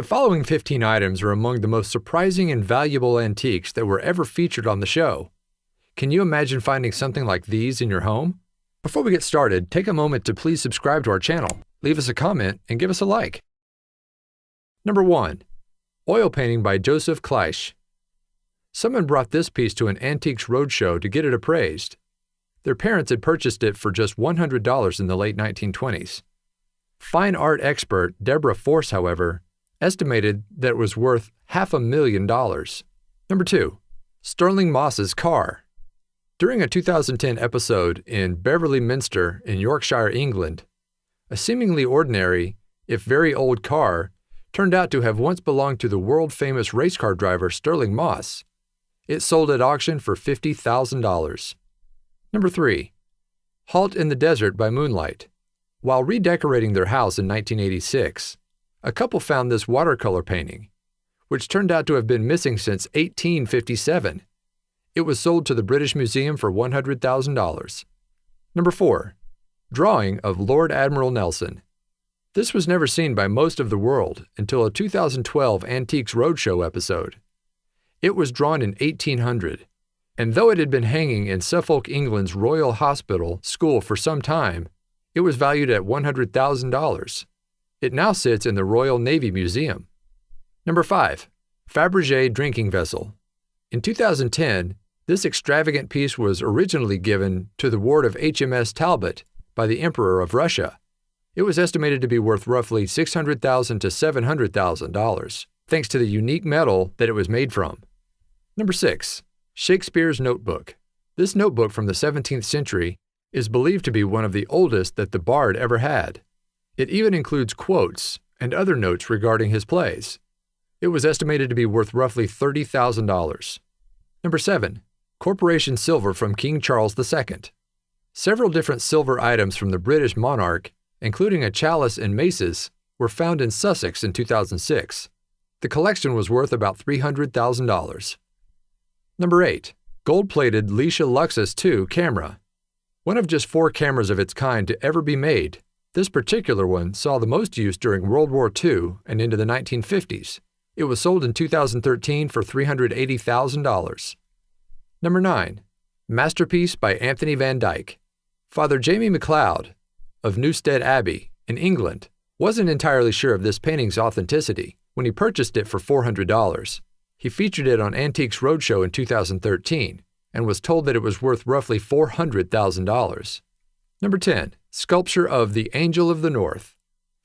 The following 15 items are among the most surprising and valuable antiques that were ever featured on the show. Can you imagine finding something like these in your home? Before we get started, take a moment to please subscribe to our channel, leave us a comment, and give us a like. Number 1. Oil painting by Joseph Kleisch. Someone brought this piece to an Antiques Roadshow to get it appraised. Their parents had purchased it for just $100 in the late 1920s. Fine art expert Deborah Force, however, estimated that it was worth $500,000. Number 2. Stirling Moss's car. During a 2010 episode in Beverley Minster in Yorkshire, England, a seemingly ordinary, if very old car turned out to have once belonged to the world-famous race car driver Stirling Moss. It sold at auction for $50,000. Number 3. Halt in the Desert by Moonlight. While redecorating their house in 1986, a couple found this watercolor painting, which turned out to have been missing since 1857. It was sold to the British Museum for $100,000. Number 4. Drawing of Lord Admiral Nelson. This was never seen by most of the world until a 2012 Antiques Roadshow episode. It was drawn in 1800, and though it had been hanging in Suffolk, England's Royal Hospital School for some time, it was valued at $100,000. It now sits in the Royal Navy Museum. Number 5. Fabergé drinking vessel. In 2010, this extravagant piece was originally given to the ward of HMS Talbot by the Emperor of Russia. It was estimated to be worth roughly $600,000 to $700,000, thanks to the unique metal that it was made from. Number 6. Shakespeare's notebook. This notebook from the 17th century is believed to be one of the oldest that the bard ever had. It even includes quotes and other notes regarding his plays. It was estimated to be worth roughly $30,000. Number 7. Corporation silver from King Charles II. Several different silver items from the British monarch, including a chalice and maces, were found in Sussex in 2006. The collection was worth about $300,000. Number 8. Gold-plated Lisha Luxus II camera. One of just 4 cameras of its kind to ever be made, this particular one saw the most use during World War II and into the 1950s. It was sold in 2013 for $380,000. Number 9. Masterpiece by Anthony van Dyck. Father Jamie MacLeod of Newstead Abbey in England wasn't entirely sure of this painting's authenticity when he purchased it for $400. He featured it on Antiques Roadshow in 2013 and was told that it was worth roughly $400,000. Number 10. Sculpture of the Angel of the North.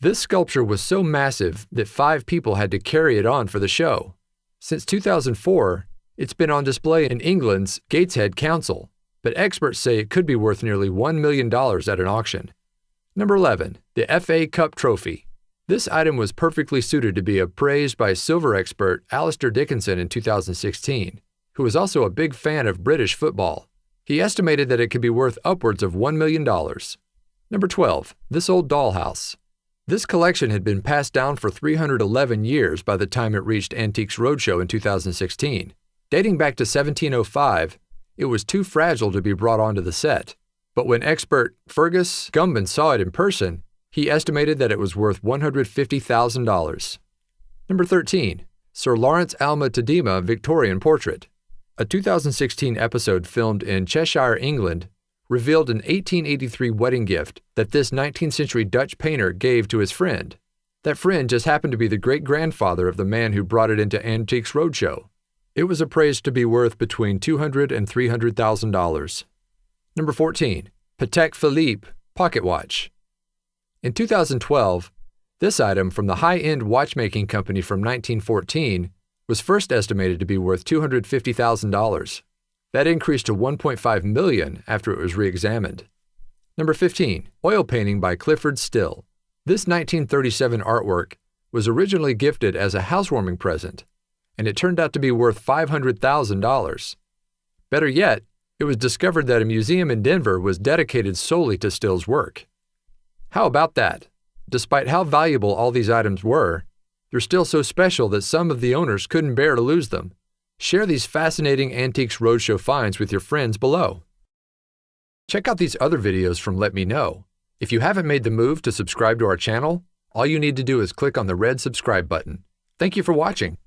This sculpture was so massive that 5 people had to carry it on for the show. Since 2004, it's been on display in England's Gateshead Council, but experts say it could be worth nearly $1 million at an auction. Number 11. The FA Cup Trophy. This item was perfectly suited to be appraised by silver expert Alistair Dickinson in 2016, who was also a big fan of British football. He estimated that it could be worth upwards of $1 million. Number 12. This Old Dollhouse. This collection had been passed down for 311 years by the time it reached Antiques Roadshow in 2016. Dating back to 1705, it was too fragile to be brought onto the set. But when expert Fergus Gumban saw it in person, he estimated that it was worth $150,000. Number 13. Sir Lawrence Alma-Tadema Victorian portrait. A 2016 episode filmed in Cheshire, England, revealed an 1883 wedding gift that this 19th century Dutch painter gave to his friend. That friend just happened to be the great-grandfather of the man who brought it into Antiques Roadshow. It was appraised to be worth between $200,000 and $300,000. Number 14. Patek Philippe pocket watch. In 2012, this item from the high-end watchmaking company from 1914 was first estimated to be worth $250,000. That increased to $1.5 million after it was re-examined. Number 15. Oil painting by Clifford Still. This 1937 artwork was originally gifted as a housewarming present, and it turned out to be worth $500,000. Better yet, it was discovered that a museum in Denver was dedicated solely to Still's work. How about that? Despite how valuable all these items were, they're still so special that some of the owners couldn't bear to lose them. Share these fascinating Antiques Roadshow finds with your friends below. Check out these other videos from Let Me Know. If you haven't made the move to subscribe to our channel, all you need to do is click on the red subscribe button. Thank you for watching.